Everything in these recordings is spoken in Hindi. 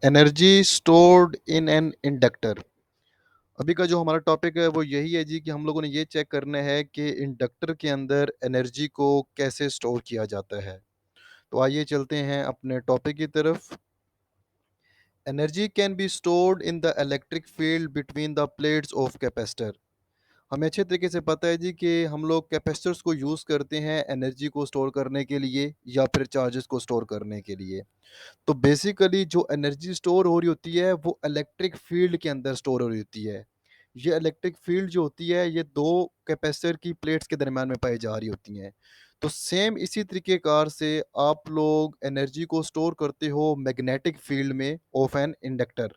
Energy stored in an inductor. अभी का जो हमारा टॉपिक है वो यही है जी कि हम लोगों ने ये चेक करना है कि इंडक्टर के अंदर एनर्जी को कैसे स्टोर किया जाता है। तो आइए चलते हैं अपने टॉपिक की तरफ। Energy can be stored in the electric field between the plates of capacitor. हमें अच्छे तरीके से पता है जी कि हम लोग कैपेसिटर्स को यूज़ करते हैं एनर्जी को स्टोर करने के लिए या फिर चार्जेस को स्टोर करने के लिए। तो बेसिकली जो एनर्जी स्टोर हो रही होती है वो इलेक्ट्रिक फील्ड के अंदर स्टोर हो रही होती है। ये इलेक्ट्रिक फील्ड जो होती है ये दो कैपेसिटर की प्लेट्स के दरम्यान में पाई जा रही होती हैं। तो सेम इसी तरीके कार से आप लोग एनर्जी को स्टोर करते हो मैग्नेटिक फील्ड में ऑफ एन इंडक्टर।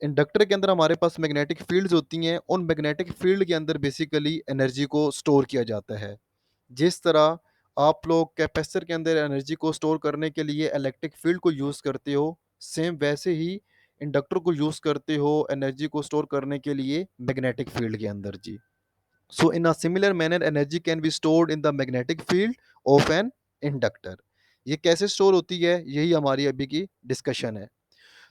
इंडक्टर के अंदर हमारे पास मैग्नेटिक फील्ड्स होती हैं, उन मैग्नेटिक फील्ड के अंदर बेसिकली एनर्जी को स्टोर किया जाता है। जिस तरह आप लोग कैपेसिटर के अंदर एनर्जी को स्टोर करने के लिए इलेक्ट्रिक फील्ड को यूज़ करते हो, सेम वैसे ही इंडक्टर को यूज़ करते हो एनर्जी को स्टोर करने के लिए मैग्नेटिक फील्ड के अंदर जी। So in a similar manner energy can be stored in the magnetic field of an inductor. ये कैसे स्टोर होती है यही हमारी अभी की डिस्कशन है।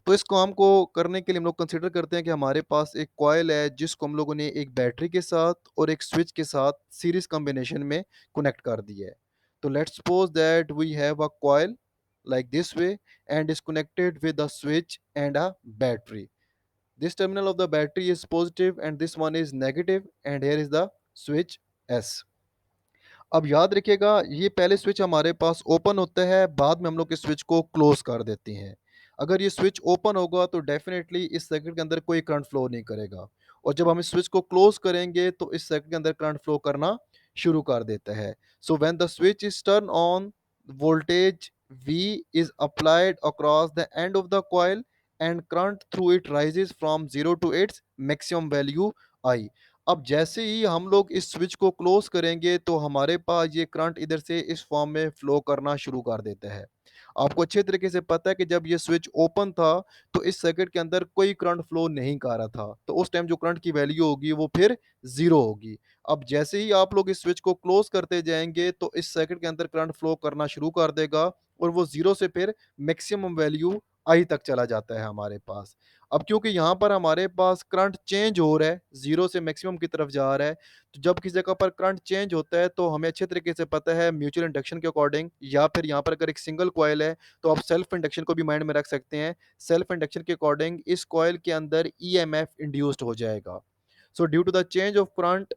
तो इस काम को करने के लिए हम लोग कंसिडर करते हैं कि हमारे पास एक कॉइल है जिसको हम लोगों ने एक बैटरी के साथ और एक स्विच के साथ सीरीज कॉम्बिनेशन में कनेक्ट कर दिया है। तो let's suppose that we have a coil like this way and is connected with a switch and a battery. This terminal of the battery is positive and this one is negative and here is the switch S. अब याद रखिएगा ये पहले स्विच हमारे पास ओपन होता है, बाद में हम लोग इस स्विच को क्लोज कर देते हैं। अगर ये स्विच ओपन होगा तो डेफिनेटली इस सर्किट के अंदर कोई करंट फ्लो नहीं करेगा, और जब हम इस स्विच को क्लोज करेंगे तो इस सर्किट के अंदर करंट फ्लो करना शुरू कर देता है। So when the switch is turn on, voltage V is applied across the end of the coil and current through it rises from 0 to its maximum value I. अब जैसे ही हम लोग इस स्विच को क्लोज करेंगे तो हमारे पास ये करंट इधर से इस फॉर्म में फ्लो करना शुरू कर देता है। आपको अच्छे तरीके से पता है कि जब ये स्विच ओपन था तो इस सर्किट के अंदर कोई करंट फ्लो नहीं कर रहा था, तो उस टाइम जो करंट की वैल्यू होगी वो फिर जीरो होगी। अब जैसे ही आप लोग इस स्विच को क्लोज करते जाएंगे तो इस सर्किट के अंदर करंट फ्लो करना शुरू कर देगा और वो जीरो से फिर मैक्सिमम वैल्यू आई तक चला जाता है हमारे पास। अब क्योंकि यहाँ पर हमारे पास करंट चेंज हो रहा है, जीरो से मैक्सिमम की तरफ जा रहा है, तो जब किसी जगह पर करंट चेंज होता है तो हमें अच्छे तरीके से पता है म्यूचुअल इंडक्शन के अकॉर्डिंग, या फिर यहाँ पर अगर एक सिंगल कॉयल है तो आप सेल्फ इंडक्शन को भी माइंड में रख सकते हैं। सेल्फ इंडक्शन के अकॉर्डिंग इस कॉयल के अंदर ईएमएफ इंड्यूस्ड हो जाएगा। So due to the change of current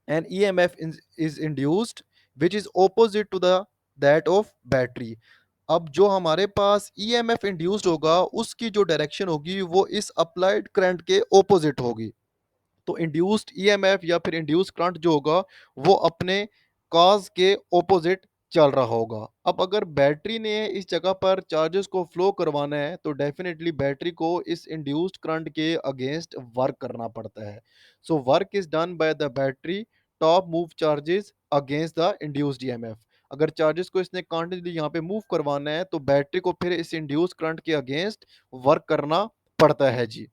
an EMF is induced which is opposite to the that of battery. अब जो हमारे पास ईएमएफ इंड्यूस्ड होगा उसकी जो डायरेक्शन होगी वो इस अप्लाइड करंट के ऑपोजिट होगी। तो इंड्यूस्ड ईएमएफ या फिर इंड्यूस्ड करंट जो होगा वो अपने कॉज के ऑपोजिट चल रहा होगा। अब अगर बैटरी ने इस जगह पर चार्जेस को फ्लो करवाना है तो डेफिनेटली बैटरी को इस इंड्यूस्ड करंट के अगेंस्ट वर्क करना पड़ता है। So work is done by the battery top move charges against the induced EMF. अगर चार्जेस को इसने कॉन्टिन्यूसली यहाँ पे मूव करवाना है तो बैटरी को फिर इस इंड्यूस्ड करंट के अगेंस्ट वर्क करना पड़ता है जी।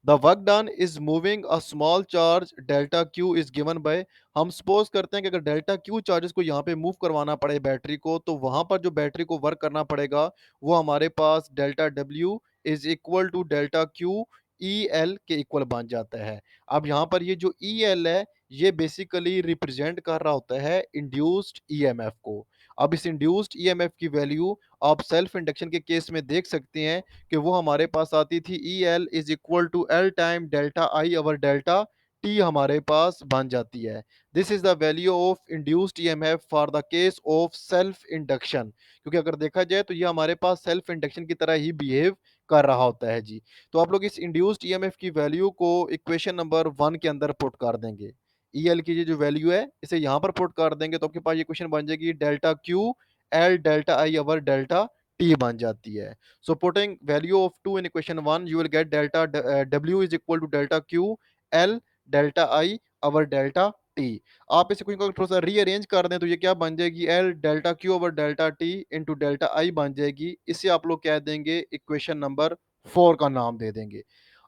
The work done is moving a small charge delta q is given by. हम सपोज करते हैं कि अगर डेल्टा क्यू चार्जेस को यहाँ पे मूव करवाना पड़े बैटरी को तो वहां पर जो बैटरी को वर्क करना पड़ेगा वो हमारे पास डेल्टा डब्ल्यू is equal to delta q E L के इक्वल बन जाता है। अब यहाँ पर ये जो ई एल है ये बेसिकली रिप्रेजेंट कर रहा होता है इंड्यूस्ड ईएमएफ को। अब इस इंड्यूस्ड ईएमएफ की वैल्यू आप सेल्फ इंडक्शन के केस में देख सकते हैं कि वो हमारे पास आती थी E L is equal to L time delta I over delta T हमारे पास बन जाती है। This is the value of induced EMF for the case of self induction, क्योंकि अगर देखा जाए तो ये हमारे पास सेल्फ इंडक्शन की तरह ही बिहेव कर रहा होता है जी। तो आप लोग इस इंड्यूस्ड ईएमएफ की वैल्यू को इक्वेशन नंबर 1 के अंदर पुट कर देंगे। ई एल की ये जो वैल्यू है इसे यहाँ पर पुट कर देंगे तो आपके पास ये इक्वेशन बन जाएगी delta Q L delta I over delta T बन जाती है। So putting value of 2 in equation 1, you will get delta W is equal to delta Q L delta I over delta T। आप इस इक्वेशन को थोड़ा सा रीअरेंज कर दें तो ये क्या बन जाएगी L delta Q over delta T into delta I बन जाएगी। इसे आप लोग कह देंगे इक्वेशन नंबर 4 का नाम दे देंगे।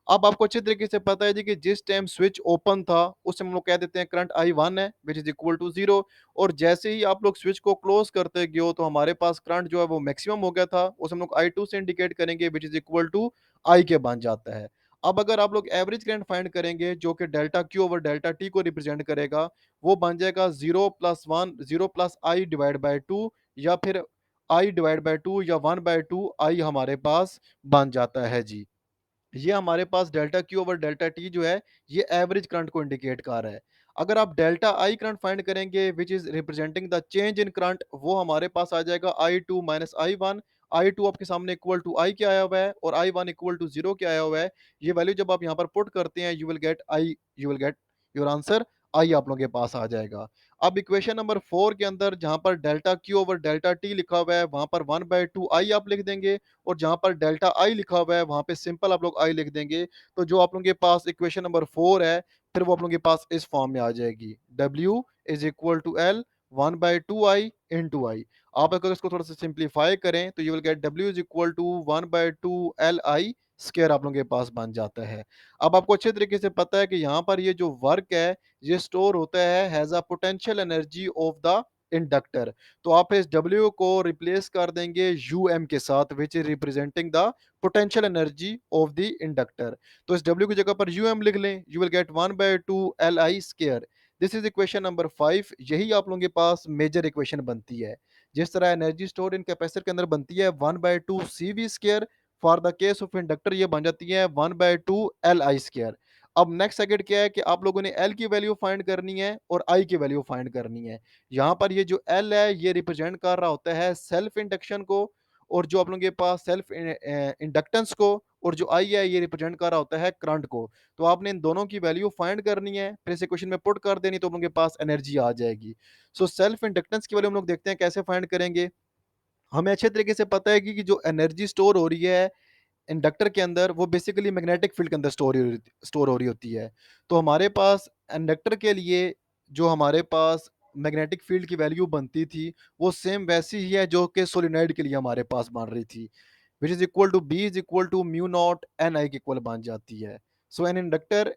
अब आपको अच्छे तरीके से पता है जी कि जिस टाइम स्विच ओपन था, उस टाइम हम लोग कह देते हैं करंट I1 है व्हिच इज़ इक्वल टू 0 और जैसे ही आप लोग स्विच को क्लोज़ करते गए हो तो हमारे पास करंट जो है वो मैक्सिमम हो गया था, उसे हम लोग I2 से इंडिकेट करेंगे which is equal to I के बन जाता है। अब अगर आप लोग एवरेज करंट फाइंड करेंगे जो कि delta Q over delta T को रिप्रेजेंट करेगा, वो बन जाएगा 0 plus 1 0 plus I divide by 2 या फिर I डिवाइड बाय 2 या 1 बाय 2 I हमारे पास बन जाता है जी। ये हमारे पास delta Q over delta T जो है, ये एवरेज करंट को इंडिकेट कर रहा है। अगर आप डेल्टा I करंट फाइंड करेंगे which is representing the change in current, वो हमारे पास आ जाएगा I2 माइनस I1। I2 आपके सामने इक्वल टू I के आया हुआ है और I1 इक्वल टू 0 के आया हुआ है। ये वैल्यू जब आप यहाँ पर पुट करते हैं you will get your answer I आप लोगों के पास आ जाएगा। अब इक्वेशन नंबर 4 के अंदर जहाँ पर delta Q over delta T लिखा हुआ है, वहाँ पर 1/2 I आप लिख देंगे और जहाँ पर डेल्टा आई लिखा हुआ है वहाँ पे सिंपल आप लोग आई लिख देंगे। तो जो आप लोगों के पास इक्वेशन नंबर 4 है, फिर वो आप लोगों के पास इस फॉर्म में आ जाएगी। W is equal to L 1/2I into I. आप अगर इसको थोड़ा सा सिंप्लीफाई करें तो you will get W is equal to 1/2 LI square आप लोगों के पास बन जाता है। अब आपको अच्छे तरीके से पता है कि यहाँ पर ये जो वर्क है, ये स्टोर होता है has a potential energy of the inductor. तो आप इस W को रिप्लेस कर देंगे UM के साथ which is representing the potential energy of the inductor. तो इस W की जगह पर UM लिख लें, you will gate 1/2 LI square. This is equation number 5। यही आप लोगों के पास मेजर इक्वेशन बनती है। जिस तरह एनर्जी स्टोर इन कैपेसिटर के अंदर बनती है 1/2 CV square, for the case of inductor ये बन जाती है 1/2 LI स्क्वायर। अब नेक्स्ट सेकंड क्या है कि आप लोगों ने L की वैल्यू फाइंड करनी है और I की वैल्यू फाइंड करनी है। यहाँ पर ये जो L है ये रिप्रेजेंट कर रहा होता है सेल्फ इंडक्शन को, और जो आप लोगों के पास सेल्फ इंडक्टेंस को, और जो I है ये रिप्रेजेंट कर रहा होता है करंट को। तो आपने इन दोनों की वैल्यू फाइंड करनी है, फिर इसे क्वेश्चन में पुट कर देनी, तो आप लोगों के पास एनर्जी आ जाएगी। सो सेल्फ इंडक्टेंस की वैल्यू हम लोग देखते हैं कैसे फाइंड करेंगे। हमें अच्छे तरीके से पता है कि जो एनर्जी स्टोर हो रही है इंडक्टर के अंदर, वो बेसिकली मैग्नेटिक फील्ड के अंदर स्टोर हो रही होती है। तो हमारे पास इंडक्टर के लिए जो हमारे पास मैग्नेटिक फील्ड की वैल्यू बनती थी, वो सेम वैसी ही है जो कि सोलेनॉइड के लिए हमारे पास बन रही थी, which is equal to B is equal to mu naught n I के इक्वल बन जाती है। So an inductor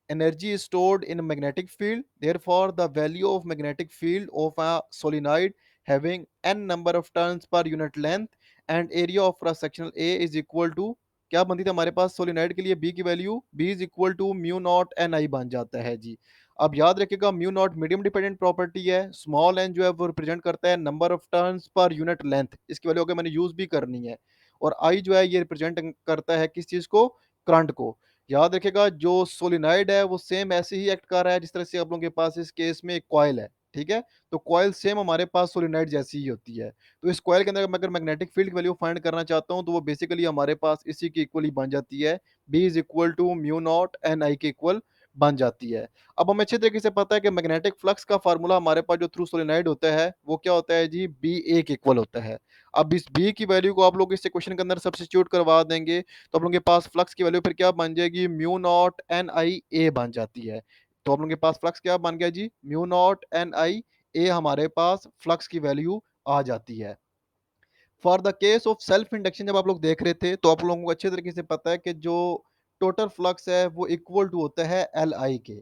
energy is stored in a magnetic field. Therefore, the value of magnetic field of a solenoid having n number of turns per unit length and area of cross sectional A is equal to, क्या बनती थी हमारे पास सोलिनॉइड के लिए B की value B is equal to mu naught n I बन जाता है जी। अब याद रखिएगा mu naught medium dependent property है, स्मॉल एन जो है वो रिप्रेजेंट करता है number of turns per unit length, इसकी वैल्यू अगर मैंने यूज भी करनी है, और आई जो है ये रिप्रेजेंट करता है किस चीज को, करंट को। याद रखिएगा जो सोलिनॉइड है वो सेम ऐसे ही एक्ट कर रहा है जिस तरह से आप लोगों के पास इस केस में एक कॉइल है, ठीक है। तो कॉइल सेम हमारे पास सोलिनॉइड जैसी ही होती है। तो इस कॉइल के अंदर मैं अगर मैग्नेटिक फील्ड की वैल्यू फाइंड करना चाहता हूँ तो वो बेसिकली हमारे पास इसी की इक्वल ही बन जाती है, B is equal to mu naught n I के इक्वल बन जाती है। अब हमें अच्छे तरीके से पता है कि मैग्नेटिक फ्लक्स का फार्मूला हमारे पास जो थ्रू सोलिनॉइड होता है वो क्या होता है जी, बी ए के इक्वल होता है। अब इस बी की वैल्यू को आप लोग इस क्वेश्चन के अंदर सब्स्टिट्यूट करवा देंगे, तो आप लोगों के पास फ्लक्स की वैल्यू फिर क्या बन जाएगी, म्यू नॉट एन आई ए बन जाती है। तो आप लोगों के पास फ्लक्स क्या बन गया जी, म्यू नॉट एन आई ए हमारे पास फ्लक्स की वैल्यू आ जाती है। For the case of self induction जब आप लोग देख रहे थे तो आप लोगों को अच्छे तरीके से पता है कि जो टोटल फ्लक्स है वो इक्वल टू होता है एल आई के।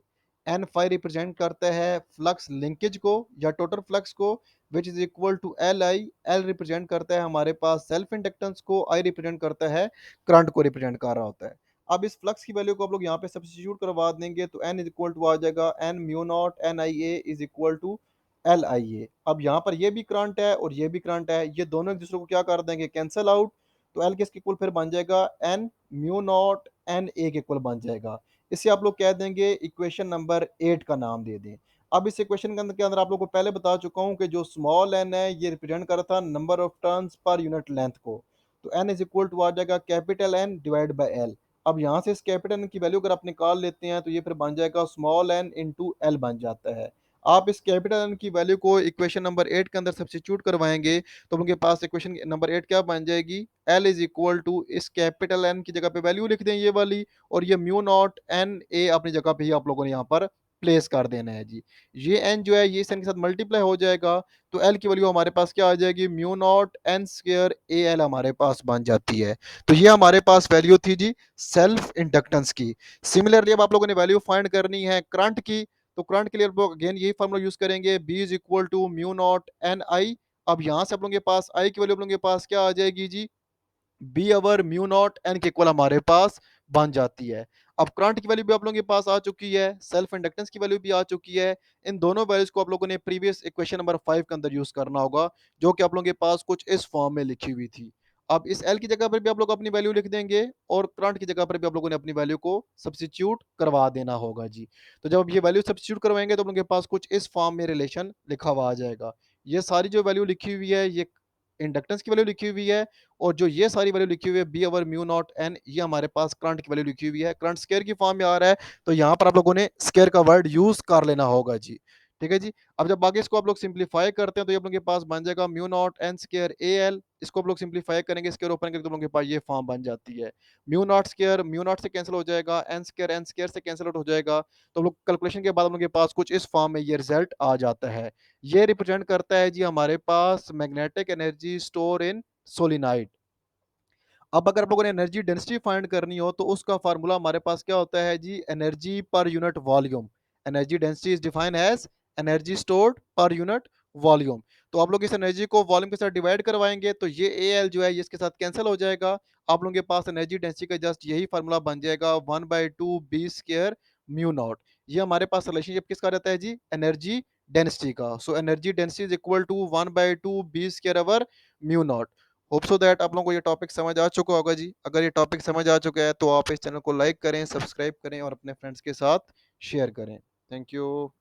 एन फाई रिप्रेजेंट करता है फ्लक्स लिंकेज को या टोटल फ्लक्स को, which is equal to L I. L represent करता है हमारे पास सेल्फ इंडक्टेंस को, आई रिप्रेजेंट करता है करंट को रिप्रेजेंट कर रहा होता है। अब इस फ्लक्स की वैल्यू को आप लोग यहाँ पे सब्स्टिट्यूट करवा देंगे तो एन इज इक्वल टू आ जाएगा N mu naught n I A is equal to L I A. अब यहाँ पर ये भी करंट है और ये भी करंट है, ये दोनों एक दूसरे को क्या कर देंगे, कैंसिल आउट। तो एल किसके इक्वल फिर बन जाएगा, N mu naught N A के इक्वल बन जाएगा। इसे आप लोग कह देंगे इक्वेशन नंबर 8 का नाम दे दें। अब इस इक्वेशन के अंदर आप लोग को पहले बता चुका हूँ कि जो स्मॉल एन है ये रिप्रेजेंट कर रहा था number of turns per unit length को। तो एन इज इक्वल टू आ जाएगा capital N divide by L. अब यहाँ से इस कैपिटल एन की वैल्यू अगर आप निकाल लेते हैं तो ये फिर बन जाएगा स्मॉल एन इंटू एल बन जाता है। आप इस कैपिटल एन की वैल्यू को इक्वेशन नंबर 8 के अंदर सब्स्टिट्यूट करवाएंगे तो उनके पास इक्वेशन नंबर 8 क्या बन जाएगी, एल इज इक्वल टू इस कैपिटल एन की जगह पे वैल्यू लिख दें ये वाली, और ये म्यू नॉट एन ए अपनी जगह पे ही आप लोगों ने यहाँ पर प्लेस कर देना है जी। ये एन जो है ये इस एन के साथ मल्टीप्लाई हो जाएगा, तो एल की वैल्यू हमारे पास क्या आ जाएगी, mu naught N square A L हमारे पास बन जाती है। तो ये हमारे पास वैल्यू थी जी सेल्फ इंडक्टेंस की। सिमिलरली अब आप लोगों ने वैल्यू फाइंड करनी है करंट की, तो करंट के लिए आप लोग अगेन यही फॉर्मूला यूज करेंगे, B is equal to mu naught n I. अब यहाँ से आप लोगों के पास आई की वैल्यू आप लोगों के पास क्या आ जाएगी जी, B over mu naught n के इक्वल हमारे पास बन जाती है। अब करंट की वैल्यू भी आप लोगों के पास आ चुकी है, सेल्फ इंडक्टेंस की वैल्यू भी आ चुकी है। इन दोनों वैल्यूज को आप लोगों ने प्रीवियस इक्वेशन नंबर 5 के अंदर यूज करना होगा, जो कि आप लोगों के पास कुछ इस फॉर्म में लिखी हुई थी। अब इस एल की जगह पर भी आप लोग अपनी वैल्यू लिख देंगे, और करंट की जगह पर भी आप लोगों ने अपनी वैल्यू को सब्स्टिट्यूट करवा देना होगा जी। तो जब आप ये वैल्यू सब्स्टिट्यूट करवाएंगे तो आप लोगों के पास कुछ इस फॉर्म में रिलेशन लिखा हुआ आ जाएगा। ये सारी जो वैल्यू लिखी हुई है ये इंडक्टेंस की वैल्यू लिखी हुई है, और जो ये सारी वैल्यू लिखी हुई है B over mu naught N, ये हमारे पास करंट की वैल्यू लिखी हुई है। करंट स्क्वायर की फॉर्म में आ रहा है, तो यहाँ पर आप लोगों ने स्क्वायर का वर्ड यूज कर लेना होगा जी। ठीक है जी। अब जब बाकी इसको आप लोग सिंप्लीफाई करते हैं तो ये आप लोगों के पास बन जाएगा mu naught N square A L. इसको आप लोग सिंप्लीफाई करेंगे, स्क्वायर ओपन करके तो आप लोगों के पास ये फॉर्म बन जाती है। Mu naught square mu naught से कैंसिल हो जाएगा, एन स्क्वायर से कैंसिल आउट हो जाएगा, तो हम लोग कैलकुलेशन के बाद हम लोग के पास कुछ इस फॉर्म में ये रिजल्ट आ जाता है। ये रिप्रेजेंट करता है जी हमारे पास magnetic energy store in solenoid. अब अगर आप लोगों ने एनर्जी डेंसिटी फाइंड करनी हो तो उसका फार्मूला हमारे पास क्या होता है जी, energy per unit volume. Energy density is defined as energy stored per unit volume. तो आप लोग इस एनर्जी को वॉल्यूम के साथ डिवाइड करवाएंगे तो ये ए एल जो है ये इसके साथ कैंसिल हो जाएगा। आप लोगों के पास एनर्जी डेंसिटी का जस्ट यही फार्मूला बन जाएगा, 1/2 बी स्क्वायर म्यू नॉट। ये हमारे पास रिलेशनशिप किसका रहता है जी, एनर्जी डेंसिटी का। So energy density is equal to 1/2 B square over mu naught. Hope so that आप लोगों को ये टॉपिक समझ आ चुका होगा जी। अगर ये टॉपिक समझ आ चुका है तो आप इस चैनल को लाइक करें, सब्सक्राइब करें और अपने फ्रेंड्स के साथ शेयर करें। Thank you.